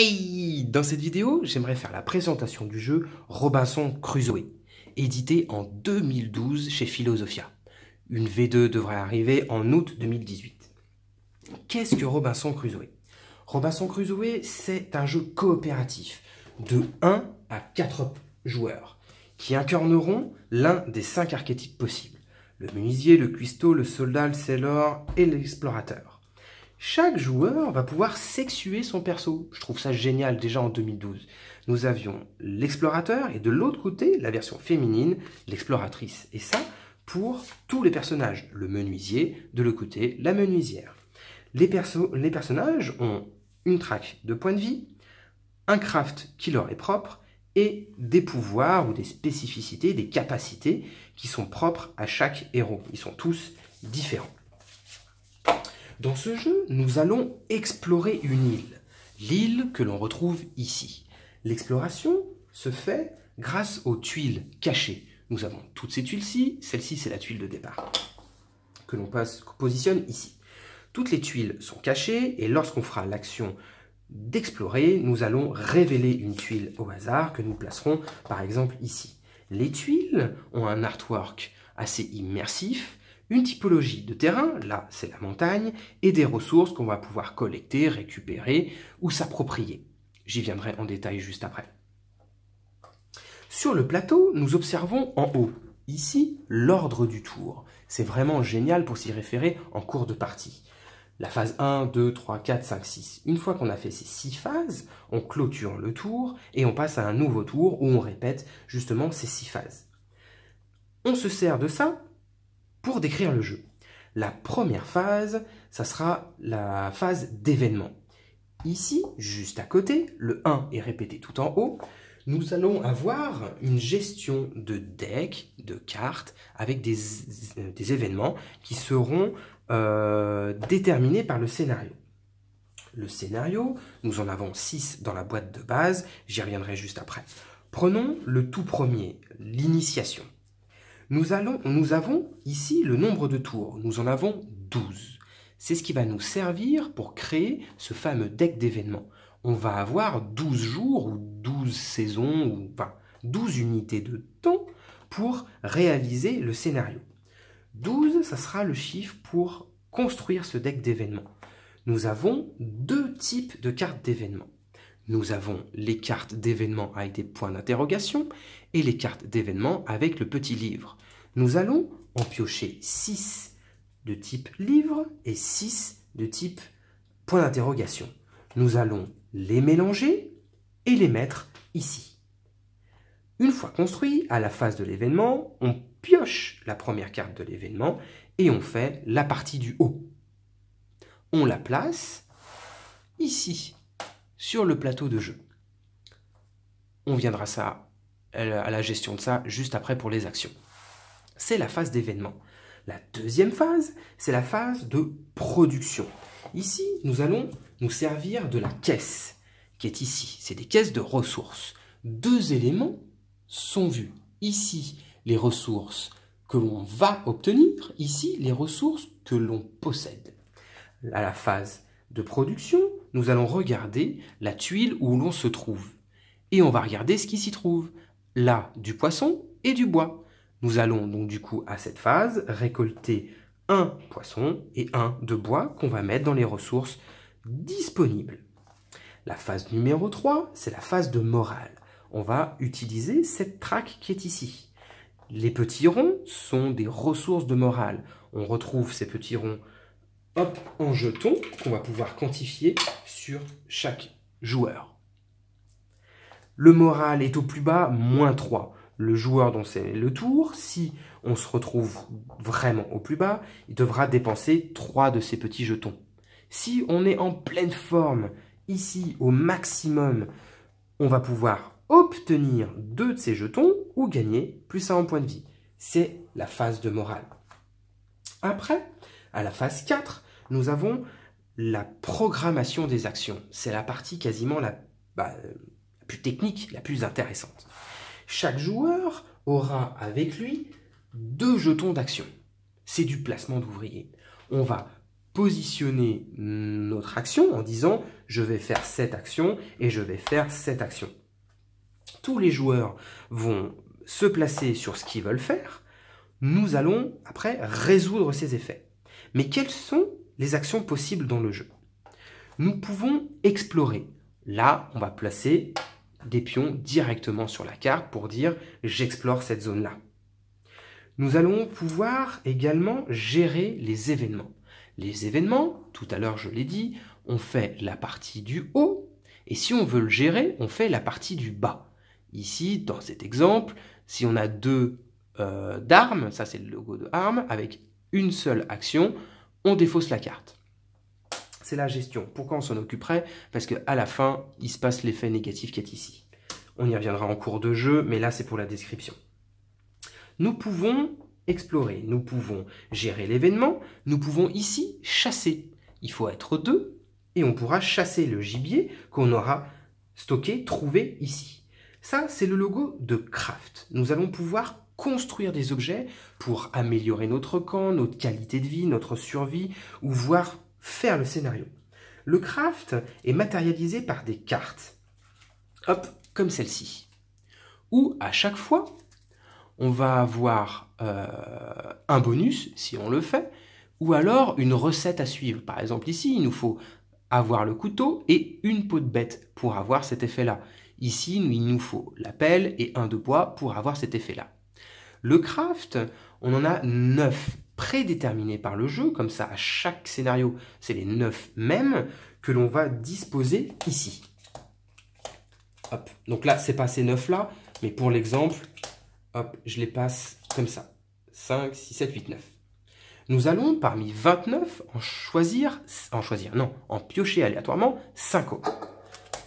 Hey! Dans cette vidéo, j'aimerais faire la présentation du jeu Robinson Crusoe, édité en 2012 chez Philosophia. Une V2 devrait arriver en août 2018. Qu'est-ce que Robinson Crusoe? Robinson Crusoe, c'est un jeu coopératif de 1 à 4 joueurs qui incarneront l'un des 5 archétypes possibles. Le menuisier, le cuistot, le soldat, le sailor et l'explorateur. Chaque joueur va pouvoir sexuer son perso. Je trouve ça génial déjà en 2012. Nous avions l'explorateur et de l'autre côté, la version féminine, l'exploratrice. Et ça, pour tous les personnages. Le menuisier, de l'autre côté, la menuisière. Les personnages ont une track de points de vie, un craft qui leur est propre et des pouvoirs ou des spécificités, des capacités qui sont propres à chaque héros. Ils sont tous différents. Dans ce jeu, nous allons explorer une île, l'île que l'on retrouve ici. L'exploration se fait grâce aux tuiles cachées. Nous avons toutes ces tuiles-ci, celle-ci c'est la tuile de départ, que l'on positionne ici. Toutes les tuiles sont cachées et lorsqu'on fera l'action d'explorer, nous allons révéler une tuile au hasard que nous placerons par exemple ici. Les tuiles ont un artwork assez immersif, une typologie de terrain, là c'est la montagne, et des ressources qu'on va pouvoir collecter, récupérer ou s'approprier. J'y viendrai en détail juste après. Sur le plateau, nous observons en haut, ici, l'ordre du tour. C'est vraiment génial pour s'y référer en cours de partie. La phase 1, 2, 3, 4, 5, 6. Une fois qu'on a fait ces 6 phases, on clôture le tour et on passe à un nouveau tour où on répète justement ces 6 phases. On se sert de ça pour décrire le jeu. La première phase, ça sera la phase d'événement. Ici, juste à côté, le 1 est répété tout en haut, nous allons avoir une gestion de deck, de cartes, avec des événements qui seront déterminés par le scénario. Le scénario, nous en avons 6 dans la boîte de base, j'y reviendrai juste après. Prenons le tout premier, l'initiation. Nous avons ici le nombre de tours, nous en avons 12. C'est ce qui va nous servir pour créer ce fameux deck d'événements. On va avoir 12 jours ou 12 saisons, ou enfin 12 unités de temps pour réaliser le scénario. 12, ça sera le chiffre pour construire ce deck d'événements. Nous avons 2 types de cartes d'événements. Nous avons les cartes d'événements avec des points d'interrogation et les cartes d'événements avec le petit livre. Nous allons en piocher 6 de type livre et 6 de type point d'interrogation. Nous allons les mélanger et les mettre ici. Une fois construit, à la phase de l'événement, on pioche la première carte de l'événement et on fait la partie du haut. On la place ici, sur le plateau de jeu. On viendra à la gestion de ça juste après pour les actions. C'est la phase d'événement. La deuxième phase, c'est la phase de production. Ici, nous allons nous servir de la caisse qui est ici. C'est des caisses de ressources. 2 éléments sont vus. Ici, les ressources que l'on va obtenir. Ici, les ressources que l'on possède. À la phase de production, nous allons regarder la tuile où l'on se trouve. Et on va regarder ce qui s'y trouve. Là, du poisson et du bois. Nous allons donc du coup à cette phase récolter un poisson et un de bois qu'on va mettre dans les ressources disponibles. La phase numéro 3, c'est la phase de morale. On va utiliser cette track qui est ici. Les petits ronds sont des ressources de morale. On retrouve ces petits ronds en jetons qu'on va pouvoir quantifier sur chaque joueur. Le moral est au plus bas, -3. Le joueur dont c'est le tour, si on se retrouve vraiment au plus bas, il devra dépenser 3 de ces petits jetons. Si on est en pleine forme, ici au maximum, on va pouvoir obtenir 2 de ces jetons ou gagner +1 en points de vie. C'est la phase de morale. Après, à la phase 4, nous avons la programmation des actions. C'est la partie quasiment la plus technique, la plus intéressante. Chaque joueur aura avec lui 2 jetons d'action. C'est du placement d'ouvriers. On va positionner notre action en disant je vais faire cette action et je vais faire cette action. Tous les joueurs vont se placer sur ce qu'ils veulent faire. Nous allons après résoudre ces effets. Mais quelles sont les actions possibles dans le jeu? Nous pouvons explorer. Là, on va placer des pions directement sur la carte pour dire « j'explore cette zone-là ». Nous allons pouvoir également gérer les événements. Les événements, tout à l'heure je l'ai dit, on fait la partie du haut, et si on veut le gérer, on fait la partie du bas. Ici, dans cet exemple, si on a deux d'armes, ça c'est le logo de armes, avec une seule action, on défausse la carte. C'est la gestion. Pourquoi on s'en occuperait? Parce qu'à la fin, il se passe l'effet négatif qui est ici. On y reviendra en cours de jeu, mais là c'est pour la description. Nous pouvons explorer, nous pouvons gérer l'événement, nous pouvons ici chasser. Il faut être deux et on pourra chasser le gibier qu'on aura stocké, trouvé ici. Ça, c'est le logo de Craft. Nous allons pouvoir construire des objets pour améliorer notre camp, notre qualité de vie, notre survie, ou voire faire le scénario. Le Craft est matérialisé par des cartes, hop, comme celle-ci, où à chaque fois, on va avoir un bonus, si on le fait, ou alors une recette à suivre. Par exemple, ici, il nous faut avoir le couteau et une peau de bête pour avoir cet effet-là. Ici, il nous faut la pelle et un de bois pour avoir cet effet-là. Le craft, on en a 9 prédéterminés par le jeu, comme ça, à chaque scénario, c'est les 9 mêmes que l'on va disposer ici. Hop. Donc là, c'est pas ces 9-là, mais pour l'exemple, hop, je les passe comme ça. 5, 6, 7, 8, 9. Nous allons, parmi 29, en piocher aléatoirement 5 autres.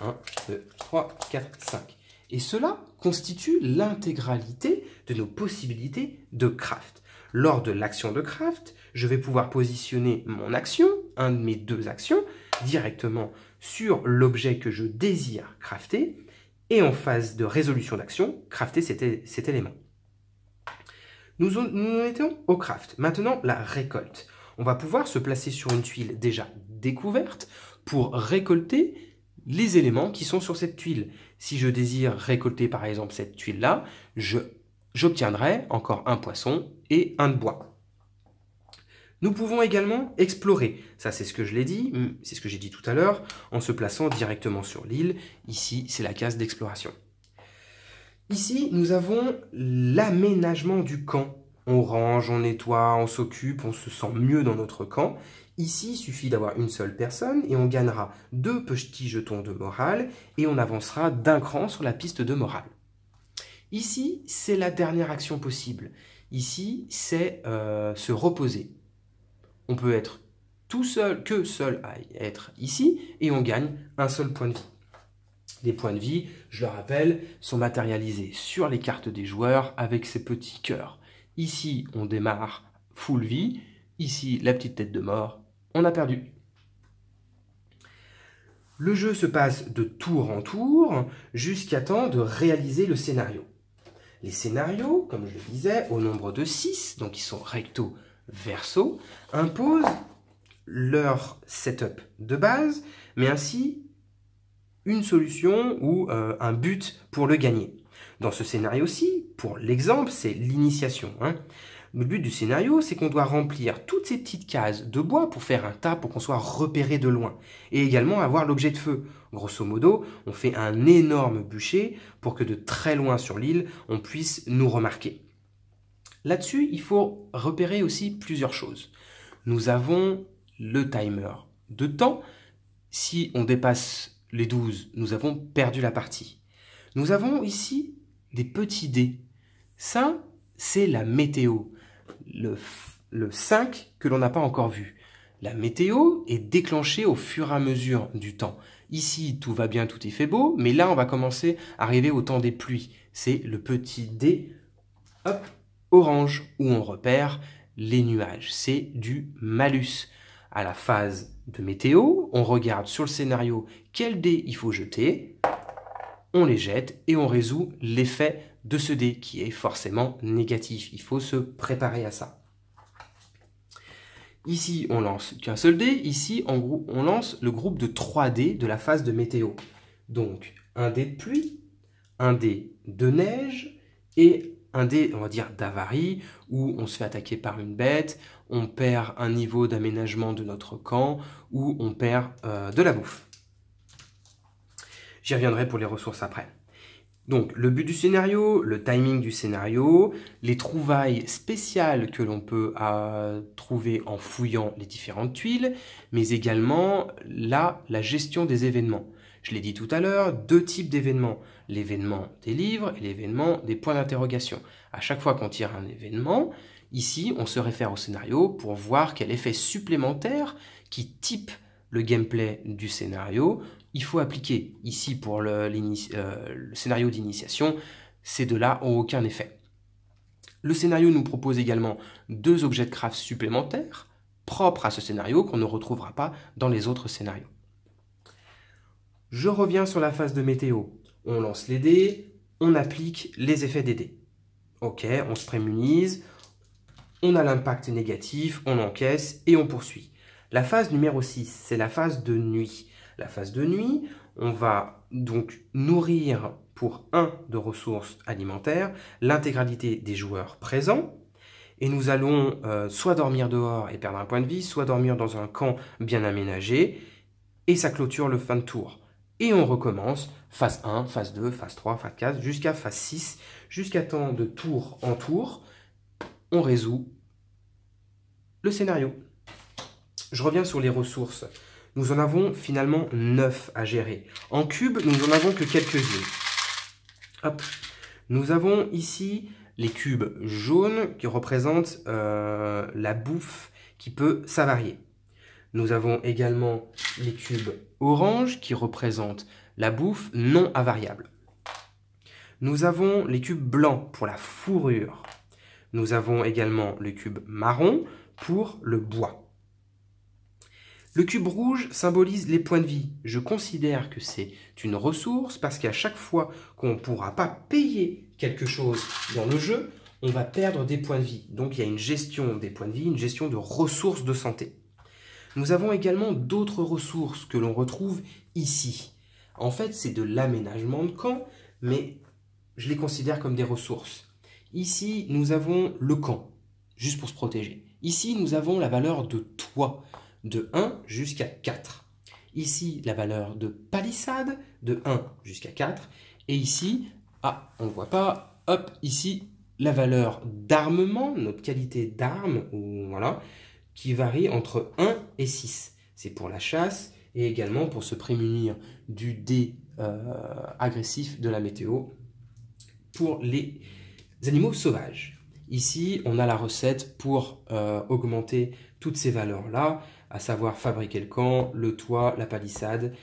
1, 2, 3, 4, 5. Et cela constitue l'intégralité de nos possibilités de craft. Lors de l'action de craft, je vais pouvoir positionner mon action, un de mes deux actions, directement sur l'objet que je désire crafter, et en phase de résolution d'action, crafter cet élément. Nous en étions au craft. Maintenant, la récolte. On va pouvoir se placer sur une tuile déjà découverte pour récolter les éléments qui sont sur cette tuile. Si je désire récolter par exemple cette tuile-là, j'obtiendrai encore un poisson et un de bois. Nous pouvons également explorer. Ça, c'est ce que je l'ai dit, c'est ce que j'ai dit tout à l'heure, en se plaçant directement sur l'île. Ici, c'est la case d'exploration. Ici, nous avons l'aménagement du camp. On range, on nettoie, on s'occupe, on se sent mieux dans notre camp. Ici, il suffit d'avoir une seule personne et on gagnera 2 petits jetons de morale et on avancera d'un cran sur la piste de morale. Ici, c'est la dernière action possible. Ici, c'est se reposer. On peut être tout seul, que seul à être ici et on gagne un seul point de vie. Les points de vie, je le rappelle, sont matérialisés sur les cartes des joueurs avec ces petits cœurs. Ici, on démarre full vie. Ici, la petite tête de mort. On a perdu. Le jeu se passe de tour en tour jusqu'à temps de réaliser le scénario. Les scénarios, comme je le disais, au nombre de 6, donc ils sont recto, verso, imposent leur setup de base, mais ainsi une solution ou un but pour le gagner. Dans ce scénario-ci, pour l'exemple, c'est l'initiation. Le but du scénario, c'est qu'on doit remplir toutes ces petites cases de bois pour faire un tas, pour qu'on soit repéré de loin. Et également avoir l'objet de feu. Grosso modo, on fait un énorme bûcher pour que de très loin sur l'île, on puisse nous remarquer. Là-dessus, il faut repérer aussi plusieurs choses. Nous avons le timer de temps. Si on dépasse les 12, nous avons perdu la partie. Nous avons ici des petits dés. Ça, c'est la météo. Le 5 que l'on n'a pas encore vu. La météo est déclenchée au fur et à mesure du temps. Ici, tout va bien, tout est fait beau, mais là, on va commencer à arriver au temps des pluies. C'est le petit dé hop, orange, où on repère les nuages. C'est du malus. À la phase de météo, on regarde sur le scénario quel dé il faut jeter, on les jette et on résout l'effet de ce dé qui est forcément négatif. Il faut se préparer à ça. Ici, on lance qu'un seul dé. Ici, en gros, on lance le groupe de 3 dés de la phase de météo. Donc, un dé de pluie, un dé de neige et un dé, on va dire, d'avarie, où on se fait attaquer par une bête, on perd un niveau d'aménagement de notre camp, ou on perd de la bouffe. J'y reviendrai pour les ressources après. Donc, le but du scénario, le timing du scénario, les trouvailles spéciales que l'on peut trouver en fouillant les différentes tuiles, mais également la gestion des événements. Je l'ai dit tout à l'heure, 2 types d'événements. L'événement des livres et l'événement des points d'interrogation. À chaque fois qu'on tire un événement, ici, on se réfère au scénario pour voir quel effet supplémentaire qui type le gameplay du scénario il faut appliquer. Ici, pour le scénario d'initiation, ces deux-là n'ont aucun effet. Le scénario nous propose également 2 objets de craft supplémentaires, propres à ce scénario, qu'on ne retrouvera pas dans les autres scénarios. Je reviens sur la phase de météo. On lance les dés, on applique les effets des dés. Ok, on se prémunise, on a l'impact négatif, on encaisse et on poursuit. La phase numéro 6, c'est la phase de nuit. La phase de nuit, on va donc nourrir pour 1 de ressources alimentaires l'intégralité des joueurs présents. Et nous allons soit dormir dehors et perdre un point de vie, soit dormir dans un camp bien aménagé. Et ça clôture le fin de tour. Et on recommence, phase 1, phase 2, phase 3, phase 4, jusqu'à phase 6, jusqu'à temps de tour en tour, on résout le scénario. Je reviens sur les ressources. Nous en avons finalement 9 à gérer. En cube, nous n'en avons que quelques-unes. Hop. Nous avons ici les cubes jaunes qui représentent la bouffe qui peut s'avarier. Nous avons également les cubes orange qui représentent la bouffe non avariable. Nous avons les cubes blancs pour la fourrure. Nous avons également le cube marron pour le bois. Le cube rouge symbolise les points de vie. Je considère que c'est une ressource parce qu'à chaque fois qu'on ne pourra pas payer quelque chose dans le jeu, on va perdre des points de vie. Donc il y a une gestion des points de vie, une gestion de ressources de santé. Nous avons également d'autres ressources que l'on retrouve ici. En fait, c'est de l'aménagement de camp, mais je les considère comme des ressources. Ici, nous avons le camp, juste pour se protéger. Ici, nous avons la valeur de toit, de 1 jusqu'à 4. Ici, la valeur de palissade, de 1 jusqu'à 4. Et ici, on ne voit pas, hop, ici, la valeur d'armement, notre qualité d'arme, voilà, qui varie entre 1 et 6. C'est pour la chasse et également pour se prémunir du dé agressif de la météo pour les animaux sauvages. Ici, on a la recette pour augmenter toutes ces valeurs-là, à savoir fabriquer le camp, le toit, la palissade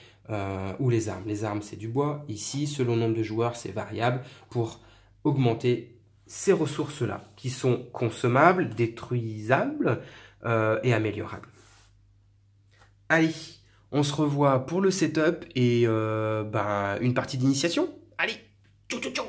ou les armes. Les armes, c'est du bois. Ici, selon le nombre de joueurs, c'est variable pour augmenter ces ressources-là, qui sont consommables, détruisables, et améliorable. Allez, on se revoit pour le setup et une partie d'initiation. Allez, tchou tchou tchou.